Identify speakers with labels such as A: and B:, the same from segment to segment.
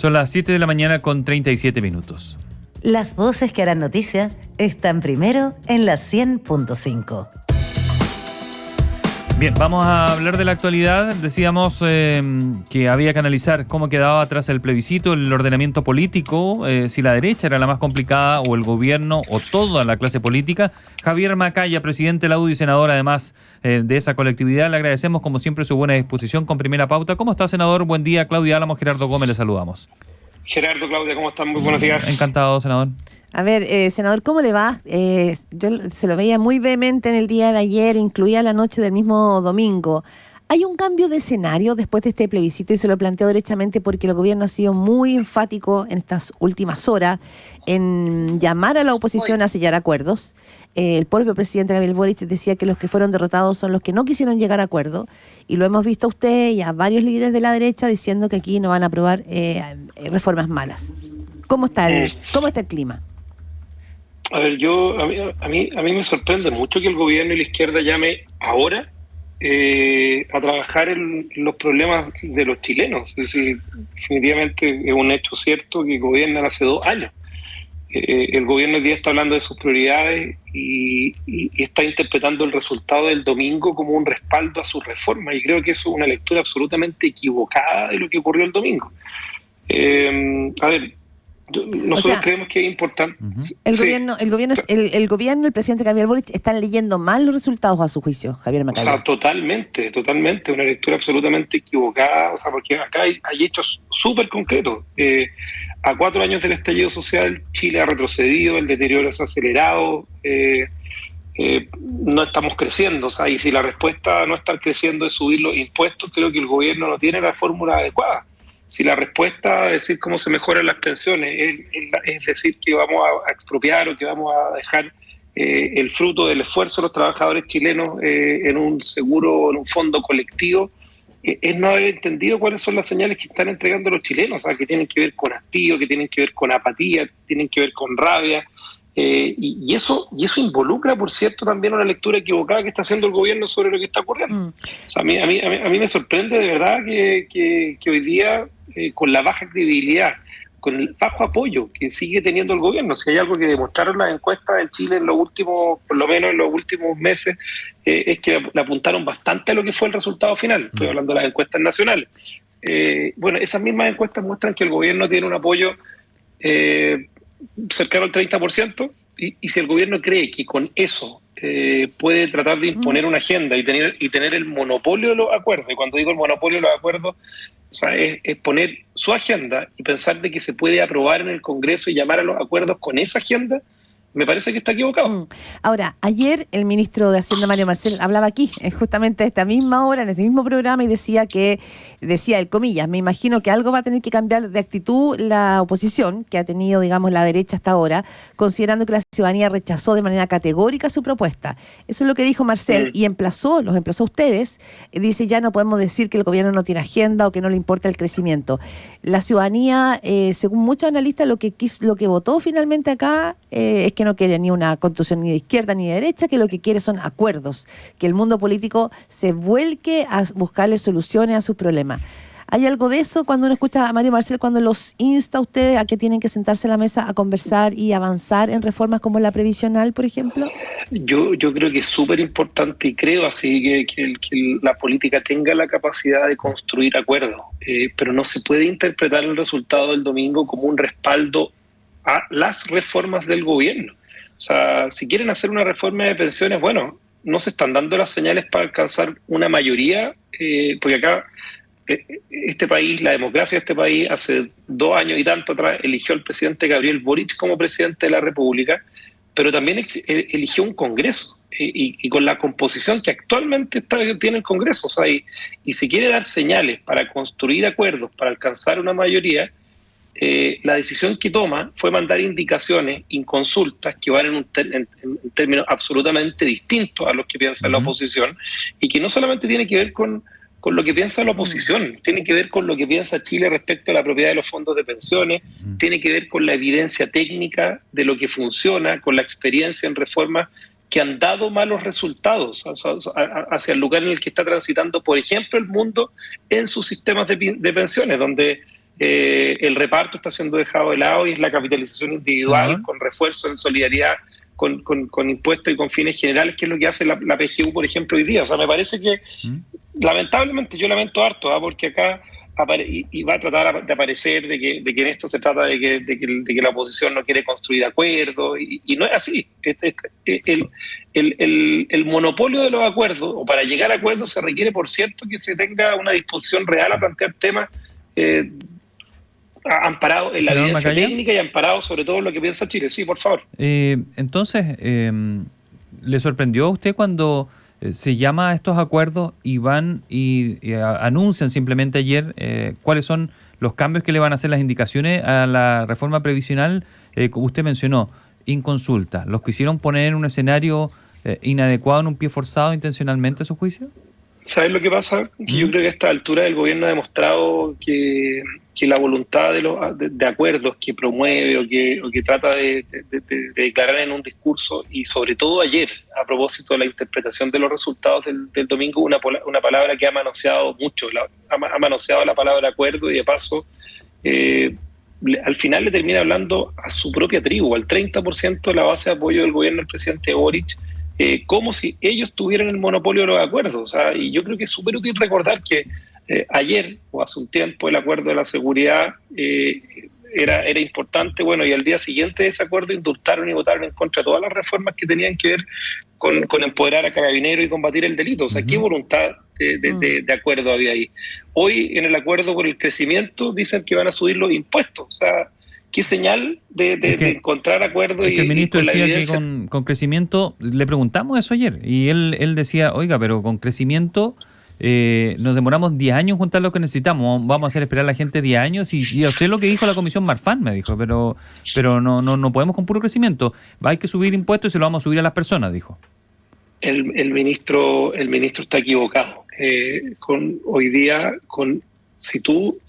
A: Son las 7 de la mañana con 37 minutos.
B: Las voces que harán noticia están primero en la 100.5.
A: Bien, vamos a hablar de la actualidad. Decíamos que había que analizar cómo quedaba tras el plebiscito el ordenamiento político, si la derecha era la más complicada o el gobierno o toda la clase política. Javier Macaya, presidente de la UDI y senador además de esa colectividad, le agradecemos como siempre su buena disposición con Primera Pauta. ¿Cómo está, senador? Buen día. Claudia Álamos, Gerardo Gómez, le saludamos.
C: Gerardo, Claudia, ¿cómo están? Muy buenos días.
A: Encantado, senador.
D: A ver, senador, ¿cómo le va? Yo se lo veía muy vehemente en el día de ayer, incluía la noche del mismo domingo. ¿Hay un cambio de escenario después de este plebiscito? Y se lo planteo derechamente porque el gobierno ha sido muy enfático en estas últimas horas en llamar a la oposición a sellar acuerdos. El propio presidente Gabriel Boric decía que los que fueron derrotados son los que no quisieron llegar a acuerdo. Y lo hemos visto a usted y a varios líderes de la derecha diciendo que aquí no van a aprobar reformas malas. ¿Cómo está el clima?
C: A ver, a mí me sorprende mucho que el gobierno y la izquierda llame ahora a trabajar en los problemas de los chilenos. Es decir, definitivamente es un hecho cierto que gobiernan hace 2 años. El gobierno hoy día está hablando de sus prioridades y está interpretando el resultado del domingo como un respaldo a su reforma, y creo que eso es una lectura absolutamente equivocada de lo que ocurrió el domingo. A ver, nosotros creemos que es importante.
D: El gobierno, el presidente Gabriel Boric están leyendo mal los resultados a su juicio, Javier Macaya.
C: O sea, totalmente, una lectura absolutamente equivocada, o sea, porque acá hay hechos súper concretos. A 4 años del estallido social, Chile ha retrocedido, el deterioro se ha acelerado, no estamos creciendo, o sea, y si la respuesta a no estar creciendo es subir los impuestos, creo que el gobierno no tiene la fórmula adecuada. Si la respuesta a decir cómo se mejoran las pensiones es decir que vamos a expropiar o que vamos a dejar el fruto del esfuerzo de los trabajadores chilenos en un seguro, en un fondo colectivo, es no haber entendido cuáles son las señales que están entregando los chilenos, o sea, que tienen que ver con hastío, que tienen que ver con apatía, que tienen que ver con rabia, y eso involucra, por cierto, también una lectura equivocada que está haciendo el gobierno sobre lo que está ocurriendo. O sea, a mí me sorprende de verdad que hoy día, con la baja credibilidad, con el bajo apoyo que sigue teniendo el gobierno, si hay algo que demostraron las encuestas en Chile en los últimos, por lo menos en los últimos meses, es que le apuntaron bastante a lo que fue el resultado final. Estoy hablando de las encuestas nacionales. Bueno, esas mismas encuestas muestran que el gobierno tiene un apoyo cercano al 30%, y si el gobierno cree que con eso puede tratar de imponer una agenda y tener el monopolio de los acuerdos, y cuando digo el monopolio de los acuerdos, o sea, es poner su agenda y pensar de que se puede aprobar en el Congreso y llamar a los acuerdos con esa agenda, me parece que está equivocado.
D: Ahora, ayer el ministro de Hacienda, Mario Marcel, hablaba aquí, justamente a esta misma hora, en este mismo programa, y decía el comillas, me imagino que algo va a tener que cambiar de actitud la oposición, que ha tenido, digamos, la derecha hasta ahora, considerando que la ciudadanía rechazó de manera categórica su propuesta. Eso es lo que dijo Marcel, y los emplazó a ustedes. Dice, ya no podemos decir que el gobierno no tiene agenda o que no le importa el crecimiento. La ciudadanía, según muchos analistas, lo que votó finalmente acá es que no quiere ni una constitución ni de izquierda ni de derecha, que lo que quiere son acuerdos, que el mundo político se vuelque a buscarle soluciones a sus problemas. ¿Hay algo de eso cuando uno escucha a Mario Marcel, cuando los insta a ustedes a que tienen que sentarse a la mesa a conversar y avanzar en reformas como la previsional, por ejemplo?
C: Yo creo que es súper importante, y creo así que la política tenga la capacidad de construir acuerdos, pero no se puede interpretar el resultado del domingo como un respaldo a las reformas del gobierno. O sea, si quieren hacer una reforma de pensiones, bueno, no se están dando las señales para alcanzar una mayoría, porque acá este país, la democracia de este país, hace 2 años y tanto atrás eligió al presidente Gabriel Boric como presidente de la República, pero también eligió un Congreso, y con la composición que actualmente tiene el Congreso. O sea, y si quiere dar señales para construir acuerdos, para alcanzar una mayoría, la decisión que toma fue mandar indicaciones, inconsultas, que van en términos absolutamente distintos a los que piensa la oposición, y que no solamente tiene que ver con lo que piensa la oposición, tiene que ver con lo que piensa Chile respecto a la propiedad de los fondos de pensiones, tiene que ver con la evidencia técnica de lo que funciona, con la experiencia en reformas que han dado malos resultados hacia el lugar en el que está transitando, por ejemplo, el mundo en sus sistemas de pensiones, donde el reparto está siendo dejado de lado y es la capitalización individual,
A: sí,
C: con refuerzo en solidaridad, con impuestos y con fines generales, que es lo que hace la PGU, por ejemplo, hoy día. O sea, me parece que, lamentablemente, yo lamento harto, porque acá y va a tratar de aparecer de que en esto se trata de que la oposición no quiere construir acuerdos, y no es así. El monopolio de los acuerdos, o para llegar a acuerdos, se requiere, por cierto, que se tenga una disposición real a plantear temas amparado en la evidencia técnica y amparado sobre todo en lo que piensa Chile. Sí, por favor.
A: Entonces, ¿le sorprendió a usted cuando se llama a estos acuerdos y van y anuncian simplemente ayer cuáles son los cambios que le van a hacer, las indicaciones a la reforma previsional? Como usted mencionó, inconsulta. ¿Los quisieron poner en un escenario inadecuado, en un pie forzado intencionalmente, a su juicio?
C: ¿Sabes lo que pasa? Que yo creo que a esta altura el gobierno ha demostrado que la voluntad de acuerdos que promueve o que trata de declarar en un discurso, y sobre todo ayer, a propósito de la interpretación de los resultados del domingo, una palabra que ha manoseado mucho, ha manoseado la palabra acuerdo, y de paso al final le termina hablando a su propia tribu, al 30% de la base de apoyo del gobierno del presidente Boric, como si ellos tuvieran el monopolio de los acuerdos. O sea, y yo creo que es súper útil recordar que ayer o hace un tiempo el acuerdo de la seguridad era importante, bueno, y al día siguiente de ese acuerdo indultaron y votaron en contra de todas las reformas que tenían que ver con empoderar a Carabineros y combatir el delito. O sea, ¿qué voluntad de acuerdo había ahí? Hoy, en el acuerdo por el crecimiento, dicen que van a subir los impuestos. O sea, ¿qué señal de encontrar acuerdos?
A: Es que el ministro decía que con crecimiento, le preguntamos eso ayer, y él decía, oiga, pero con crecimiento nos demoramos 10 años en juntar lo que necesitamos, vamos a hacer esperar a la gente 10 años, y yo sé lo que dijo la Comisión Marfan, me dijo, pero no podemos con puro crecimiento, hay que subir impuestos y se lo vamos a subir a las personas, dijo.
C: El ministro está equivocado. Hoy día, si tú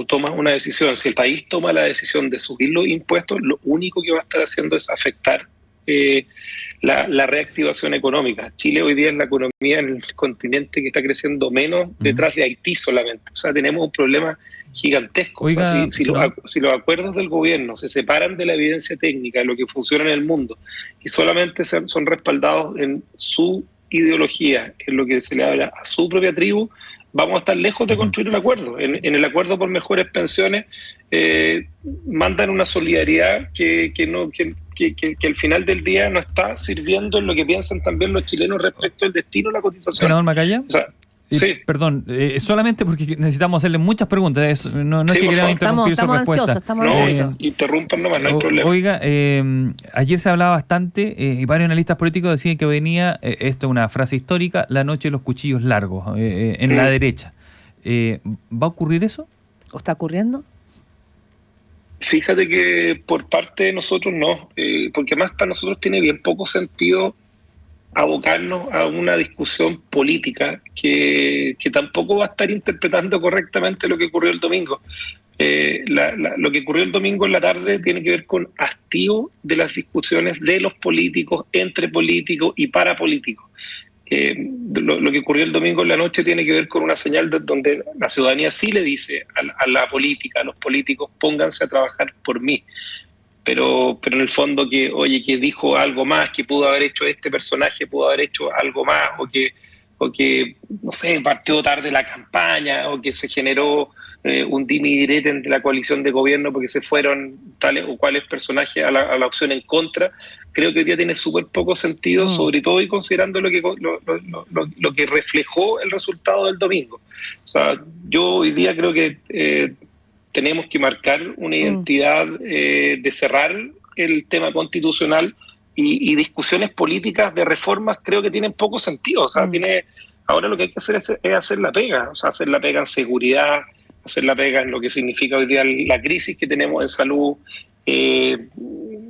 C: tomas una decisión, si el país toma la decisión de subir los impuestos, lo único que va a estar haciendo es afectar la reactivación económica. Chile hoy día es la economía en el continente que está creciendo menos, detrás de Haití solamente. O sea, tenemos un problema gigantesco. Oiga, o sea, si los acuerdos del gobierno se separan de la evidencia técnica, de lo que funciona en el mundo, y solamente son respaldados en su ideología, en lo que se le habla a su propia tribu, vamos a estar lejos de construir un acuerdo. En el acuerdo por mejores pensiones mandan una solidaridad que al final del día no está sirviendo en lo que piensan también los chilenos respecto al destino de la cotización.
A: Senador Macaya.
C: O sea, sí.
A: Perdón, solamente porque necesitamos hacerle muchas preguntas. No es que queramos interrumpir su respuesta.
D: Estamos ansiosos.
C: Interrumpan nomás, no hay problema.
A: Oiga, ayer se hablaba bastante y varios analistas políticos decían que venía, esto es una frase histórica, la noche de los cuchillos largos en la derecha. ¿Va a ocurrir eso?
D: ¿O está ocurriendo?
C: Fíjate que por parte de nosotros no, porque más para nosotros tiene bien poco sentido abocarnos a una discusión política que tampoco va a estar interpretando correctamente lo que ocurrió el domingo. Lo que ocurrió el domingo en la tarde tiene que ver con hastío de las discusiones de los políticos, entre políticos y para políticos. Lo que ocurrió el domingo en la noche tiene que ver con una señal donde la ciudadanía sí le dice a la política, a los políticos, pónganse a trabajar por mí. Pero en el fondo que dijo algo más, que pudo haber hecho este personaje, pudo haber hecho algo más, o que no sé, partió tarde la campaña, o que se generó un dimi y direte entre la coalición de gobierno porque se fueron tales o cuales personajes a la opción en contra. Creo que hoy día tiene súper poco sentido, sobre todo y considerando lo que reflejó el resultado del domingo. O sea, yo hoy día creo que tenemos que marcar una identidad de cerrar el tema constitucional, y discusiones políticas de reformas creo que tienen poco sentido. O sea, ahora lo que hay que hacer es hacer la pega, o sea, hacer la pega en seguridad, hacer la pega en lo que significa hoy día la crisis que tenemos en salud,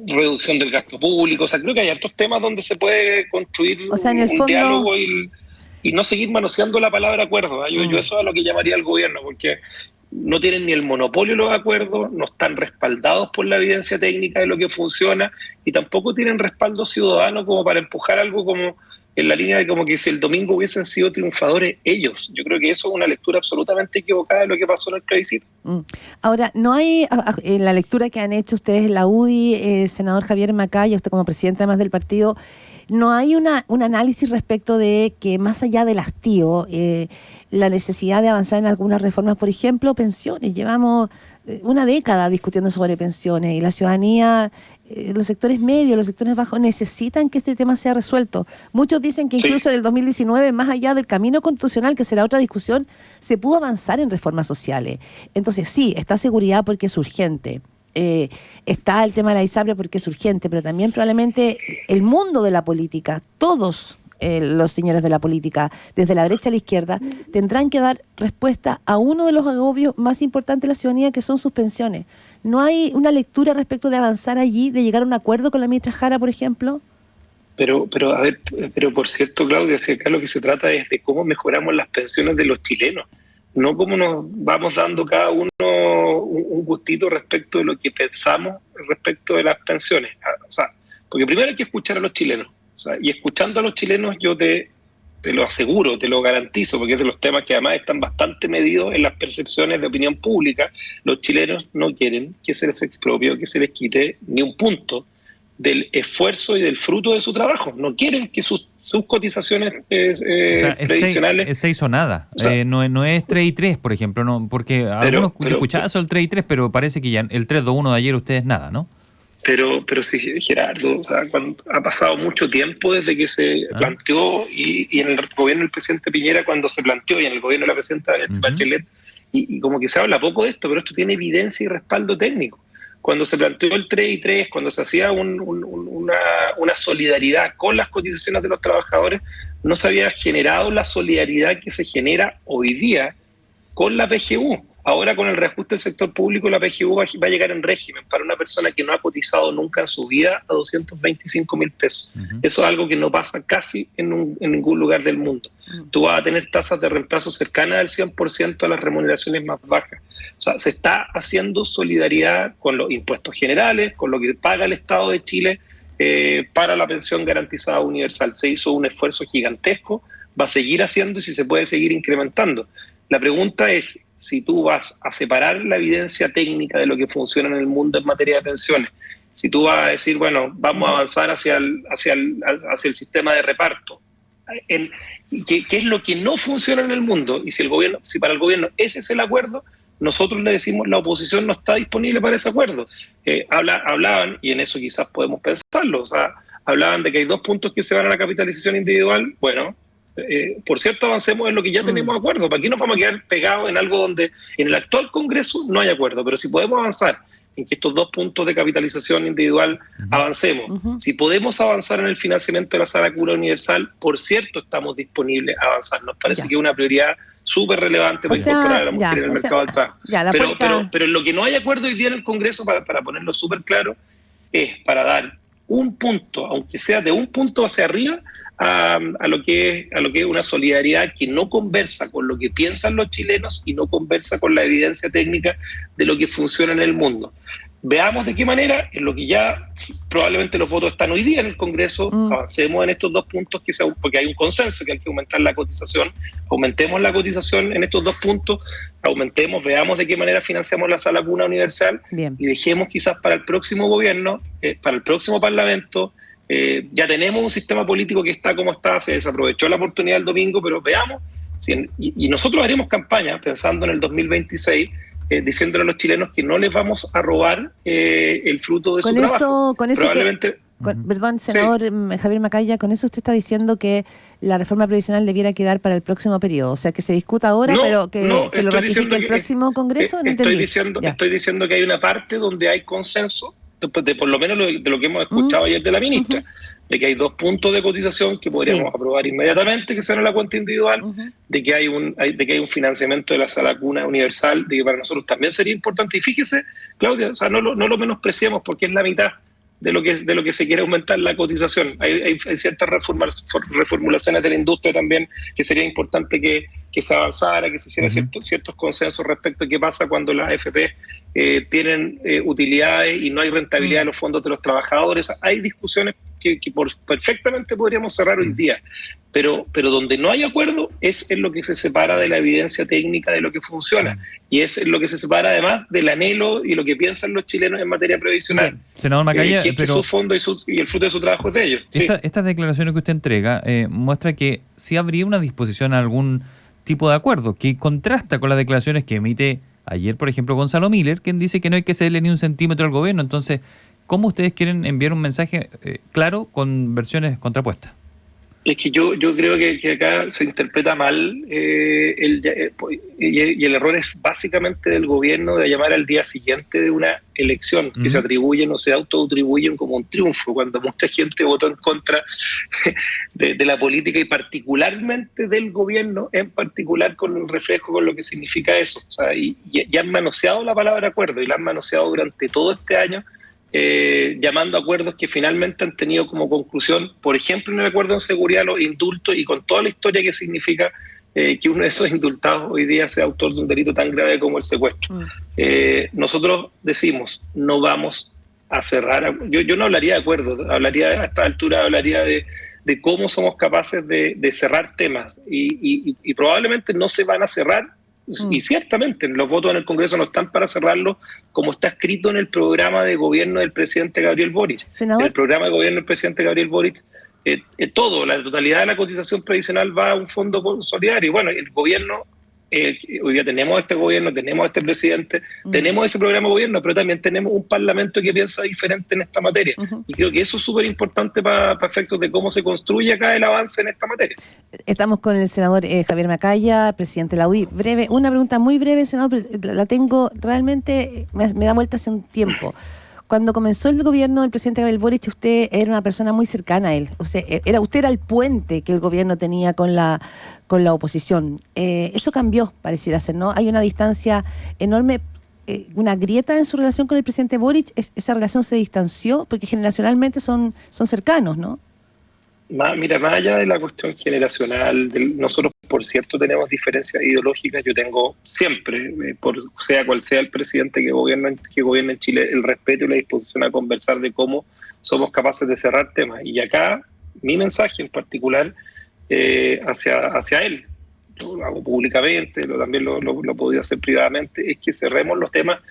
C: reducción del gasto público. O sea, creo que hay hartos temas donde se puede construir un diálogo y no seguir manoseando la palabra acuerdo. Yo eso es a lo que llamaría al gobierno, porque no tienen ni el monopolio los acuerdos, no están respaldados por la evidencia técnica de lo que funciona, y tampoco tienen respaldo ciudadano como para empujar algo como en la línea de como que si el domingo hubiesen sido triunfadores ellos. Yo creo que eso es una lectura absolutamente equivocada de lo que pasó en el plebiscito.
D: Ahora, no hay, en la lectura que han hecho ustedes en la UDI, senador Javier Macaya, usted como presidente además del partido, ¿no hay un análisis respecto de que más allá del hastío, la necesidad de avanzar en algunas reformas, por ejemplo, pensiones? Llevamos una década discutiendo sobre pensiones y la ciudadanía, los sectores medios, los sectores bajos necesitan que este tema sea resuelto. Muchos dicen que incluso en el 2019, más allá del camino constitucional, que será otra discusión, se pudo avanzar en reformas sociales. Entonces sí, está seguridad porque es urgente. Está el tema de la ISAPRE porque es urgente, pero también probablemente el mundo de la política, todos los señores de la política, desde la derecha a la izquierda, tendrán que dar respuesta a uno de los agobios más importantes de la ciudadanía, que son sus pensiones. ¿No hay una lectura respecto de avanzar allí, de llegar a un acuerdo con la ministra Jara, por ejemplo?
C: Pero por cierto, Claudia, si acá lo que se trata es de cómo mejoramos las pensiones de los chilenos, no cómo nos vamos dando cada uno un gustito respecto de lo que pensamos respecto de las pensiones. O sea, porque primero hay que escuchar a los chilenos. O sea, y escuchando a los chilenos yo te lo aseguro, te lo garantizo, porque es de los temas que además están bastante medidos en las percepciones de opinión pública. Los chilenos no quieren que se les expropie, que se les quite ni un punto del esfuerzo y del fruto de su trabajo. No quieren que sus cotizaciones previsionales...
A: Es 6 o nada. O sea, no es 3 y 3, por ejemplo. No, porque algunos escuchaban eso el 3 y 3, pero parece que ya el 3-2-1 de ayer ustedes nada, ¿no?
C: Pero sí, Gerardo, o sea, ha pasado mucho tiempo desde que se planteó y en el gobierno del presidente Piñera cuando se planteó y en el gobierno de la presidenta Bachelet, y como que se habla poco de esto, pero esto tiene evidencia y respaldo técnico. Cuando se planteó el 3 y 3, cuando se hacía una solidaridad con las cotizaciones de los trabajadores, no se había generado la solidaridad que se genera hoy día con la PGU. Ahora con el reajuste del sector público, la PGU va a llegar en régimen para una persona que no ha cotizado nunca en su vida a 225.000 pesos. Eso es algo que no pasa casi en ningún lugar del mundo. Tú vas a tener tasas de reemplazo cercanas al 100% a las remuneraciones más bajas. O sea, se está haciendo solidaridad con los impuestos generales, con lo que paga el Estado de Chile para la pensión garantizada universal. Se hizo un esfuerzo gigantesco, va a seguir haciendo y si se puede seguir incrementando. La pregunta es, si tú vas a separar la evidencia técnica de lo que funciona en el mundo en materia de pensiones, si tú vas a decir, bueno, vamos a avanzar hacia el sistema de reparto, ¿qué es lo que no funciona en el mundo? Y si para el gobierno ese es el acuerdo, nosotros le decimos, la oposición no está disponible para ese acuerdo. Hablaban, y en eso quizás podemos pensarlo, o sea, hablaban de que hay 2 puntos que se van a la capitalización individual. Bueno, por cierto, avancemos en lo que ya tenemos acuerdo. ¿Para qué nos vamos a quedar pegados en algo donde en el actual Congreso no hay acuerdo? Pero si podemos avanzar en que estos 2 puntos de capitalización individual avancemos, si podemos avanzar en el financiamiento de la Sala Cuna Universal, por cierto, estamos disponibles a avanzar. Nos parece que es una prioridad súper relevante para incorporar a la mujer en el mercado del trabajo. Pero en lo que no hay acuerdo hoy día en el Congreso, para ponerlo súper claro, es para dar un punto, aunque sea de un punto hacia arriba, a lo que es una solidaridad que no conversa con lo que piensan los chilenos y no conversa con la evidencia técnica de lo que funciona en el mundo. Veamos de qué manera, en lo que ya probablemente los votos están hoy día en el Congreso, avancemos en estos 2 puntos, porque hay un consenso que hay que aumentar la cotización, aumentemos la cotización en estos 2 puntos, veamos de qué manera financiamos la Sala Cuna Universal. Bien. Y dejemos quizás para el próximo gobierno, para el próximo Parlamento. Ya tenemos un sistema político que está como está, se desaprovechó la oportunidad el domingo, pero veamos, y nosotros haremos campaña pensando en el 2026, diciéndole a los chilenos que no les vamos a robar el fruto de su trabajo.
D: Perdón, senador Javier Macaya, con eso usted está diciendo que la reforma previsional debiera quedar para el próximo periodo, o sea, que se discuta ahora, pero que lo ratifique el próximo Congreso.
C: Estoy diciendo que hay una parte donde hay consenso, de por lo menos de lo que hemos escuchado ayer de la ministra, de que hay 2 puntos de cotización que podríamos aprobar inmediatamente, que sean en la cuenta individual, de que hay un financiamiento de la Sala Cuna Universal, de que para nosotros también sería importante. Y fíjese, Claudia, o sea, no lo menospreciemos porque es la mitad de lo que se quiere aumentar la cotización. Hay ciertas reformulaciones de la industria también que sería importante que que se avanzara, que se hiciera ciertos consensos respecto a qué pasa cuando las AFP tienen utilidades y no hay rentabilidad de los fondos de los trabajadores. Hay discusiones que perfectamente podríamos cerrar hoy día, pero donde no hay acuerdo es en lo que se separa de la evidencia técnica de lo que funciona, y es en lo que se separa además del anhelo y lo que piensan los chilenos en materia previsional.
A: Senador Macaya,
C: que su fondo y el fruto de su trabajo es de ellos.
A: Estas declaraciones que usted entrega muestra que sí habría una disposición a algún tipo de acuerdo, que contrasta con las declaraciones que emite ayer, por ejemplo, Gonzalo Miller, quien dice que no hay que cederle ni un centímetro al gobierno. Entonces, ¿cómo ustedes quieren enviar un mensaje claro con versiones contrapuestas?
C: Es que yo creo que acá se interpreta mal y el error es básicamente del gobierno de llamar al día siguiente de una elección que se atribuyen o se autoatribuyen como un triunfo, cuando mucha gente votó en contra de la política y particularmente del gobierno, en particular con el reflejo con lo que significa eso. O sea, y han manoseado la palabra acuerdo y la han manoseado durante todo este año, llamando a acuerdos que finalmente han tenido como conclusión, por ejemplo, en el acuerdo en seguridad, los indultos, y con toda la historia que significa que uno de esos indultados hoy día sea autor de un delito tan grave como el secuestro. Nosotros decimos, no vamos a cerrar, yo no hablaría de acuerdos, hablaría a esta altura, hablaría de cómo somos capaces de cerrar temas, y probablemente no se van a cerrar. Y ciertamente los votos en el Congreso no están para cerrarlo, como está escrito en el programa de gobierno del presidente Gabriel Boric.
D: Senador.
C: En el programa de gobierno del presidente Gabriel Boric, la totalidad de la cotización previsional va a un fondo solidario. Y bueno, el gobierno, hoy día tenemos este gobierno, tenemos este presidente, tenemos ese programa de gobierno, pero también tenemos un parlamento que piensa diferente en esta materia. Y creo que eso es súper importante para efectos de cómo se construye acá el avance en esta materia.
D: Estamos con el senador Javier Macaya, presidente de la UDI. Breve, una pregunta muy breve, senador, pero la tengo realmente, me da vuelta hace un tiempo. Cuando comenzó el gobierno del presidente Gabriel Boric, usted era una persona muy cercana a él. O sea, usted era el puente que el gobierno tenía con la oposición. Eso cambió, pareciera ser, ¿no? Hay una distancia enorme, una grieta en su relación con el presidente Boric. Esa relación se distanció porque generacionalmente son cercanos, ¿no?
C: Mira, más allá de la cuestión generacional, nosotros, por cierto, tenemos diferencias ideológicas. Yo tengo siempre, sea cual sea el presidente que gobierna en Chile, el respeto y la disposición a conversar de cómo somos capaces de cerrar temas. Y acá, mi mensaje en particular hacia él, yo lo hago públicamente, también lo podía hacer privadamente, es que cerremos los temas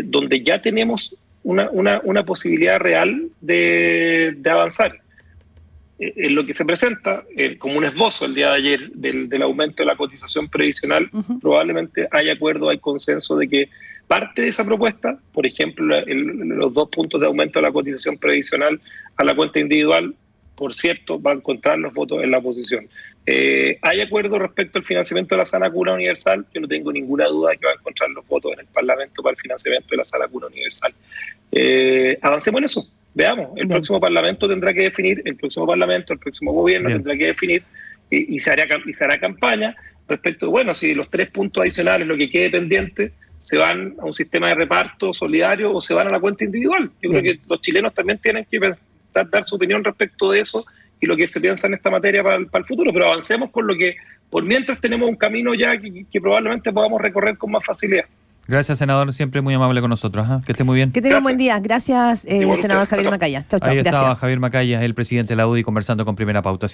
C: donde ya tenemos una posibilidad real de avanzar. En lo que se presenta como un esbozo el día de ayer del aumento de la cotización previsional, probablemente hay acuerdo, hay consenso de que parte de esa propuesta, por ejemplo, los 2 puntos de aumento de la cotización previsional a la cuenta individual, por cierto, va a encontrar los votos en la oposición. Hay acuerdo respecto al financiamiento de la sana cuna universal. Yo no tengo ninguna duda de que va a encontrar los votos en el Parlamento para el financiamiento de la sana cuna universal. Avancemos en eso. Veamos, el próximo Parlamento tendrá que definir, el próximo gobierno tendrá que definir y se hará campaña respecto, bueno, si los 3 puntos adicionales, lo que quede pendiente, se van a un sistema de reparto solidario o se van a la cuenta individual. Yo creo que los chilenos también tienen que dar su opinión respecto de eso y lo que se piensa en esta materia para el futuro, pero avancemos con lo que, por mientras tenemos un camino ya que probablemente podamos recorrer con más facilidad.
A: Gracias, senador, siempre muy amable con nosotros. Que esté muy bien.
D: Que tenga un buen día. Gracias, senador Javier Macaya. Chau,
A: Ahí
D: gracias.
A: estaba Javier Macaya, el presidente de la UDI, conversando con Primera Pauta.